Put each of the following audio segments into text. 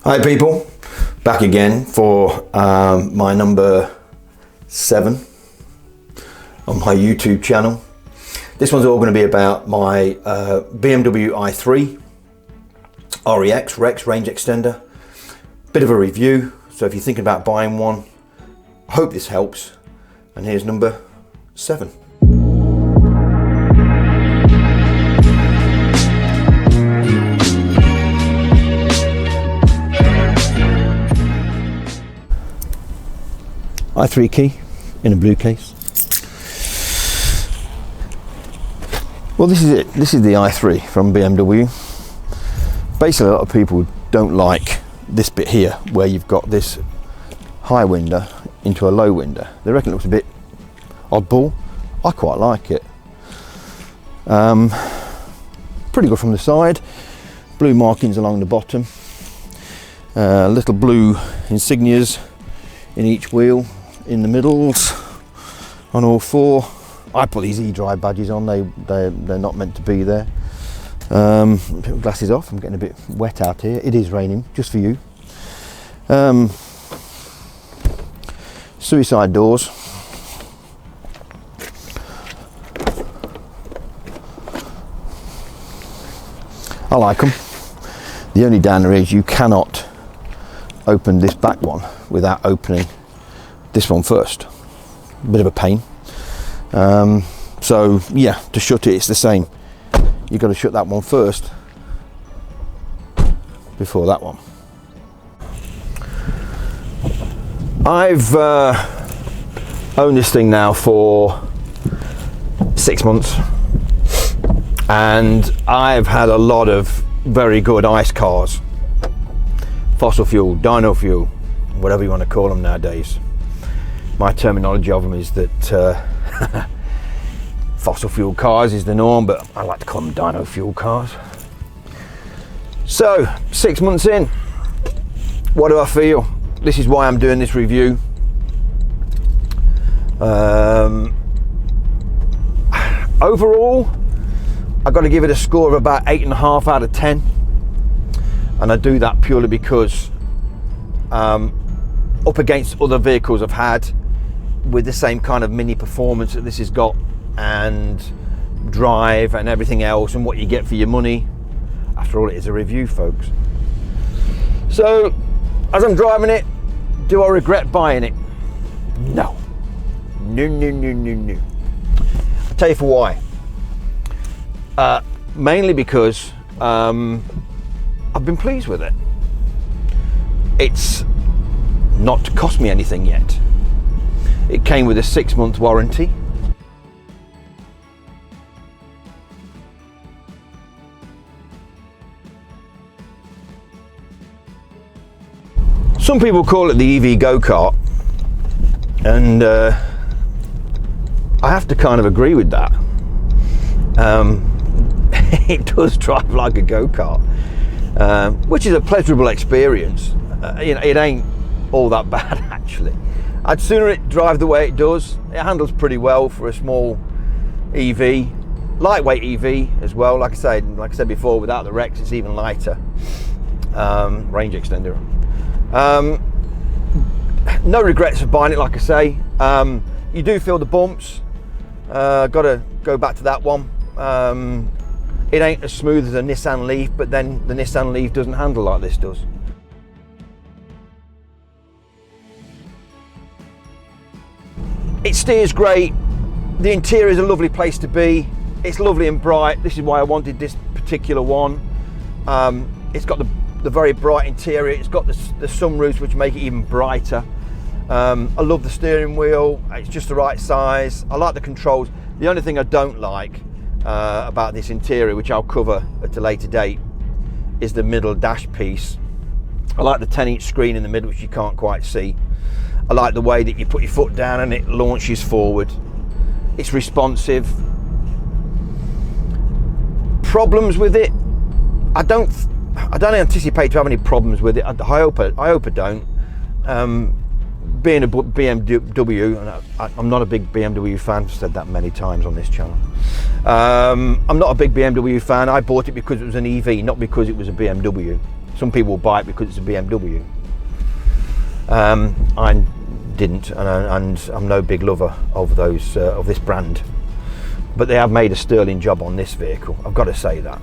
Hi people, back again for my number 7 on my YouTube channel. This one's all going to be about my BMW i3 Rex range extender. Bit of a review, so if you're thinking about buying one, I hope this helps. And here's number 7. i3 key in a blue case. Well, this is it. This is the i3 from BMW. Basically, a lot of people don't like this bit here where you've got this high window into a low window. They reckon it looks a bit oddball. I quite like it. Pretty good from the side. Blue markings along the bottom. Little blue insignias in each wheel. In the middles, on all 4. I put these e-drive badges on, they're not meant to be there. Glasses off, I'm getting a bit wet out here. It is raining, just for you. Suicide doors. I like them. The only downer is you cannot open this back one without opening this one first. Bit of a pain. So yeah, to shut it, it's the same. You've got to shut that one first before that one. I've owned this thing now for 6 months, and I've had a lot of very good ICE cars, fossil fuel, dyno fuel, whatever you want to call them nowadays. My terminology of them is that fossil fuel cars is the norm, but I like to call them dyno fuel cars. So 6 months in, what do I feel? This is why I'm doing this review. Overall, I've got to give it a score of about 8.5 out of 10, and I do that purely because up against other vehicles I've had with the same kind of mini performance that this has got, and drive and everything else, and what you get for your money. After all, it is a review, folks. So as I'm driving it, do I regret buying it? No. I'll tell you for why. Mainly because I've been pleased with it. It's not cost me anything yet. It came with a 6-month warranty. Some people call it the EV go-kart, and I have to kind of agree with that. It does drive like a go-kart, which is a pleasurable experience. It ain't all that bad actually. I'd sooner it drive the way it does. It handles pretty well for a small EV, lightweight EV as well. Like I said before, without the Rex, it's even lighter. Range extender. No regrets of buying it. Like I say, you do feel the bumps. Got to go back to that one. It ain't as smooth as a Nissan Leaf, but then the Nissan Leaf doesn't handle like this does. It steers great. The interior is a lovely place to be. It's lovely and bright. This is why I wanted this particular one. It's got the very bright interior. It's got the sunroofs, which make it even brighter. I love the steering wheel. It's just the right size. I like the controls. The only thing I don't like about this interior, which I'll cover at a later date, is the middle dash piece. I like the 10-inch screen in the middle, which you can't quite see. I like the way that you put your foot down and it launches forward. It's responsive. Problems with it? I don't anticipate to have any problems with it. I hope I don't. Being a BMW, and I'm not a big BMW fan. I've said that many times on this channel. I'm not a big BMW fan. I bought it because it was an EV, not because it was a BMW. Some people will buy it because it's a BMW. I didn't, and I'm no big lover of those of this brand. But they have made a sterling job on this vehicle. I've got to say that.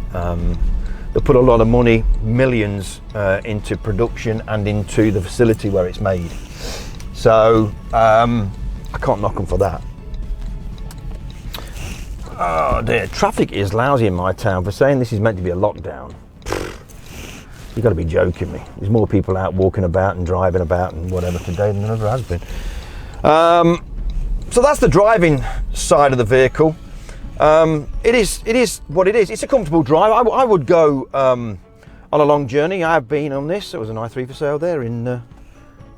They put a lot of money, millions, into production and into the facility where it's made. So I can't knock them for that. Oh dear, traffic is lousy in my town. For saying this is meant to be a lockdown, you've got to be joking me. There's more people out walking about and driving about and whatever today than there ever has been. So that's the driving side of the vehicle. It is what it is. It's a comfortable drive. I would go on a long journey. I have been on this. There was an i3 for sale there in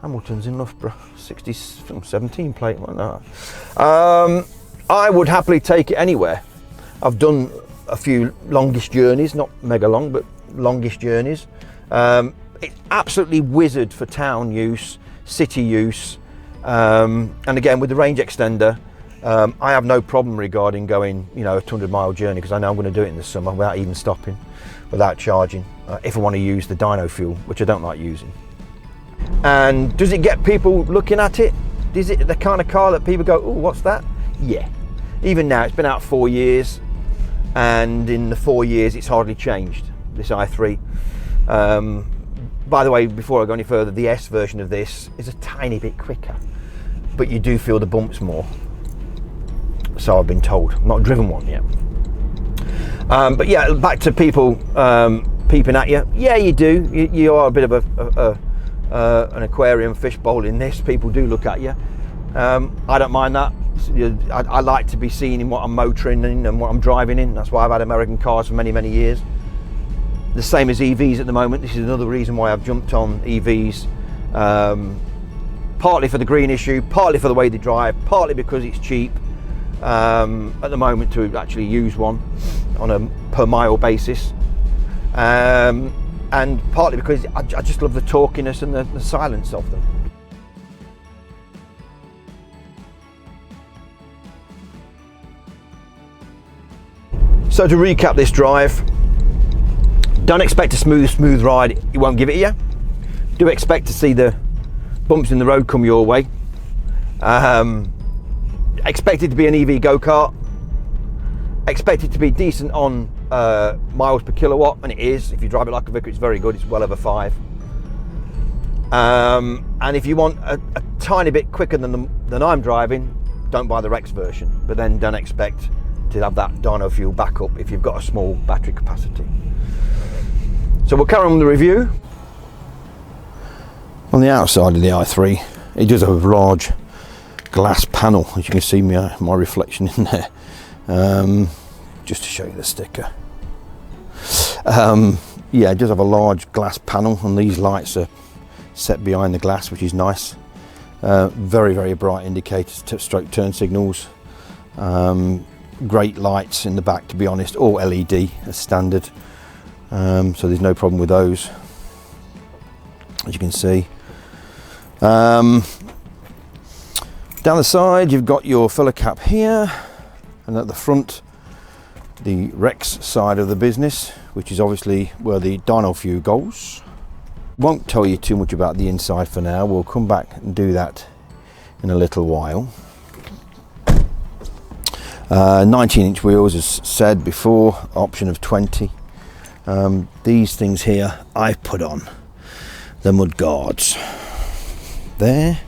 Hamilton's in Loughborough, 17 plate. I would happily take it anywhere. I've done a few longish journeys, not mega long, but longish journeys. It's absolutely wizard for town use, city use, and again with the range extender. I have no problem regarding going, a 200-mile journey, because I know I'm going to do it in the summer without even stopping, without charging, if I want to use the dyno fuel, which I don't like using. And does it get people looking at it? Is it the kind of car that people go, oh, what's that? Yeah. Even now, it's been out 4 years, and in the 4 years, it's hardly changed, this i3. By the way, before I go any further, the S version of this is a tiny bit quicker, but you do feel the bumps more. So I've been told. I've not driven one yet. But yeah, back to people peeping at you. Yeah, you do. You are a bit of an aquarium fishbowl in this. People do look at you. I don't mind that. I like to be seen in what I'm motoring in and what I'm driving in. That's why I've had American cars for many, many years. The same as EVs at the moment. This is another reason why I've jumped on EVs. Partly for the green issue, partly for the way they drive, partly because it's cheap at the moment to actually use one on a per mile basis, and partly because I just love the torquiness and the silence of them. So to recap this drive, don't expect a smooth ride, it won't give it you. Do expect to see the bumps in the road come your way. Expect it to be an EV go-kart. Expect it to be decent on miles per kilowatt, and it is. If you drive it like a Vicar, it's very good. It's well over 5. And if you want a tiny bit quicker than I'm driving, don't buy the Rex version. But then don't expect to have that dyno fuel backup if you've got a small battery capacity. So we'll carry on with the review. On the outside of the i3, it does have a large glass panel, as you can see my reflection in there, just to show you the sticker. Yeah, it does have a large glass panel, and these lights are set behind the glass, which is nice. Very, very bright indicators, stroke turn signals. Great lights in the back, to be honest, all LED as standard, so there's no problem with those, as you can see. Down the side you've got your filler cap here, and at the front the Rex side of the business, which is obviously where the dyno fuel goes. Won't tell you too much about the inside for now, we'll come back and do that in a little while. 19-inch wheels, as said before, option of 20. These things here I've put on the mud guards there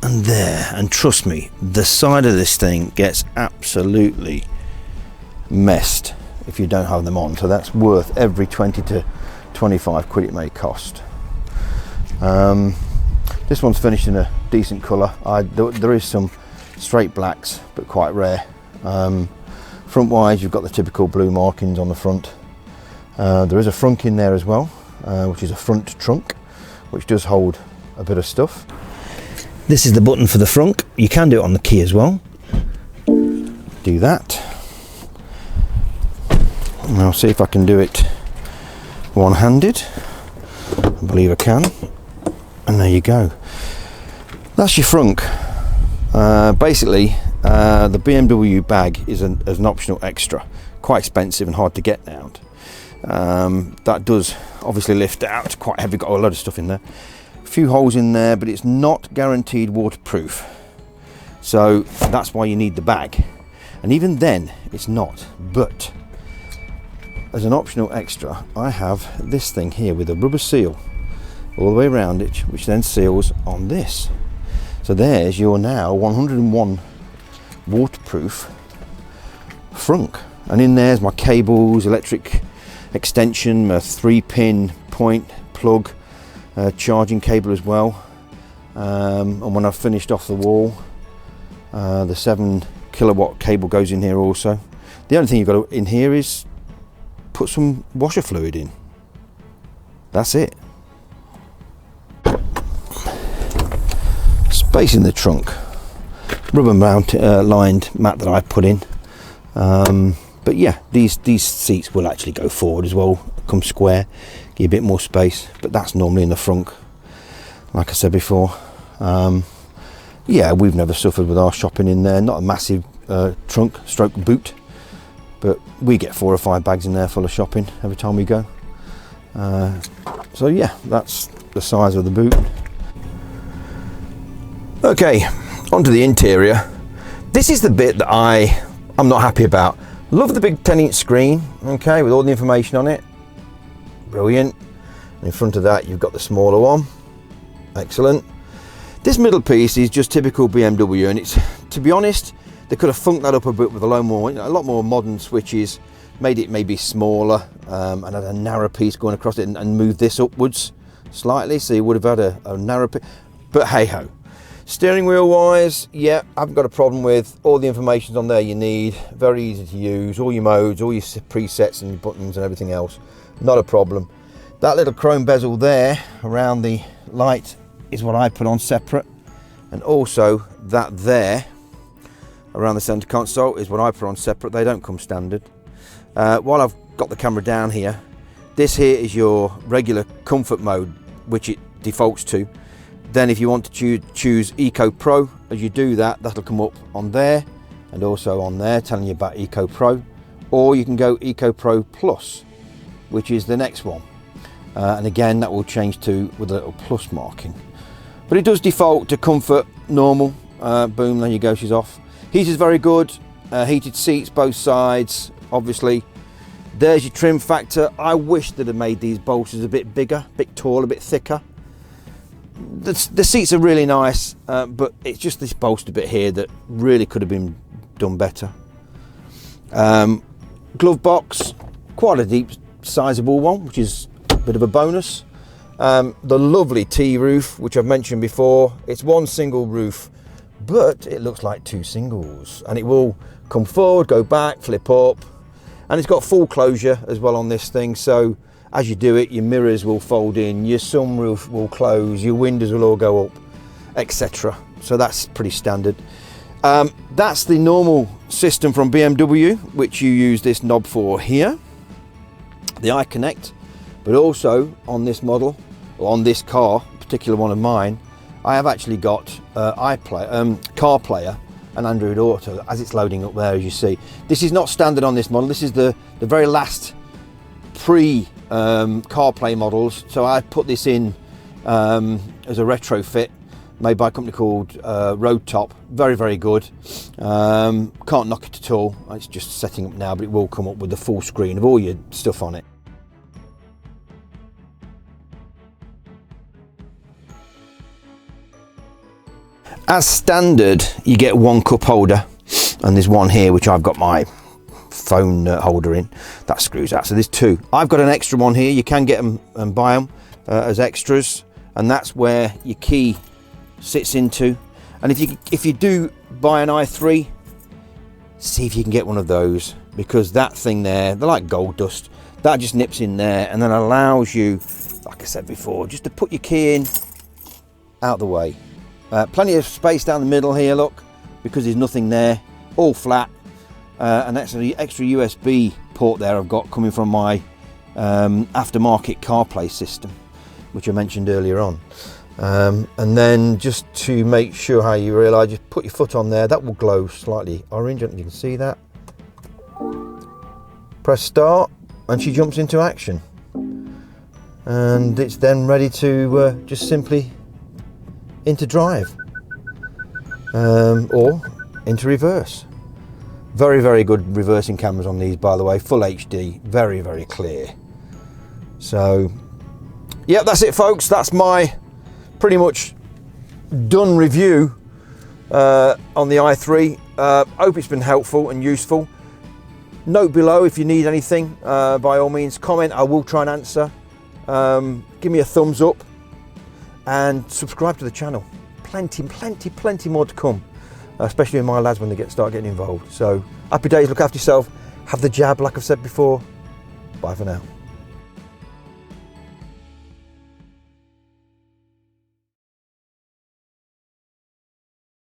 and there, and trust me, the side of this thing gets absolutely messed if you don't have them on, so that's worth every 20 to 25 quid it may cost. This one's finished in a decent colour. There is some straight blacks, but quite rare. Front wise, you've got the typical blue markings on the front. There is a frunk in there as well, which is a front trunk, which does hold a bit of stuff. This is the button for the frunk. You can do it on the key as well. Do that. And I'll see if I can do it one-handed. I believe I can. And there you go. That's your frunk. Basically, the BMW bag is an optional extra. Quite expensive and hard to get now. That does obviously lift out. It's quite heavy, got a load of stuff in there. A few holes in there, but it's not guaranteed waterproof. So that's why you need the bag. And even then, it's not. But as an optional extra, I have this thing here with a rubber seal all the way around it, which then seals on this. So there's your now 101 waterproof frunk. And in there's my cables, electric extension, a 3-pin point plug, charging cable as well. And when I've finished off the wall, the 7-kilowatt cable goes in here also. The only thing you've got in here is put some washer fluid in. That's it. Space in the trunk. Rubber lined mat that I put in. But yeah, these seats will actually go forward as well, come square, give you a bit more space, but that's normally in the front, like I said before. Yeah, we've never suffered with our shopping in there. Not a massive trunk stroke boot, but we get 4 or 5 bags in there full of shopping every time we go. So yeah, that's the size of the boot. Okay, onto the interior. This is the bit that I'm not happy about. Love the big 10-inch screen, okay, with all the information on it. Brilliant. And in front of that, you've got the smaller one. Excellent. This middle piece is just typical BMW, and it's, to be honest, they could have funked that up a bit with a lot more modern switches, made it maybe smaller, and had a narrow piece going across it, and moved this upwards slightly, so you would have had a narrow piece. But hey ho. Steering wheel wise, yeah, I haven't got a problem with all the information's on there you need. Very easy to use, all your modes, all your presets and your buttons and everything else. Not a problem. That little chrome bezel there around the light is what I put on separate, and also that there around the center console is what I put on separate. They don't come standard. While I've got the camera down here, this here is your regular comfort mode, which it defaults to. Then if you want to choose Eco Pro, as you do that, that'll come up on there and also on there telling you about Eco Pro, or you can go Eco Pro Plus, which is the next one. And again, that will change to with a little plus marking. But it does default to comfort, normal. Boom, there you go, she's off. Heater's very good. Heated seats, both sides, obviously. There's your trim factor. I wish they'd have made these bolsters a bit bigger, a bit taller, a bit thicker. The seats are really nice, but it's just this bolster bit here that really could have been done better. Glove box, quite a deep, sizable one, which is a bit of a bonus. The lovely T-roof, which I've mentioned before. It's one single roof, but it looks like 2 singles, and it will come forward, go back, flip up, and it's got full closure as well on this thing. So as you do it, your mirrors will fold in, your sunroof will close, your windows will all go up, etc. So that's pretty standard. That's the normal system from BMW, which you use this knob for here, the iConnect. But also on this model, or on this car, particular one of mine, I have actually got CarPlayer and Android Auto as it's loading up there, as you see. This is not standard on this model. This is the very last CarPlay models. So I put this in as a retrofit made by a company called Road Top. Very, very good. Can't knock it at all. It's just setting up now, but it will come up with the full screen of all your stuff on it. As standard, you get one cup holder, and there's one here which I've got my phone holder in. That screws out, so there's 2. I've got an extra one here. You can get them and buy them as extras, and that's where your key sits into. And if you do buy an i3, see if you can get one of those, because that thing there, they're like gold dust. That just nips in there and then allows you, like I said before, just to put your key in out the way. Plenty of space down the middle here, look, because there's nothing there, all flat. And that's the extra USB port there I've got coming from my aftermarket CarPlay system, which I mentioned earlier on. And then just to make sure how you realise, just put your foot on there. That will glow slightly orange, I don't know if you can see that. Press start, and she jumps into action, and it's then ready to just simply into drive or into reverse. Very, very good reversing cameras on these, by the way, full HD, very, very clear. So yeah, that's it folks, that's my pretty much done review on the i3. Hope it's been helpful and useful. Note below if you need anything, by all means comment, I will try and answer. Give me a thumbs up and subscribe to the channel. Plenty more to come, especially with my lads when they start getting involved. So happy days, look after yourself, have the jab like I've said before. Bye for now.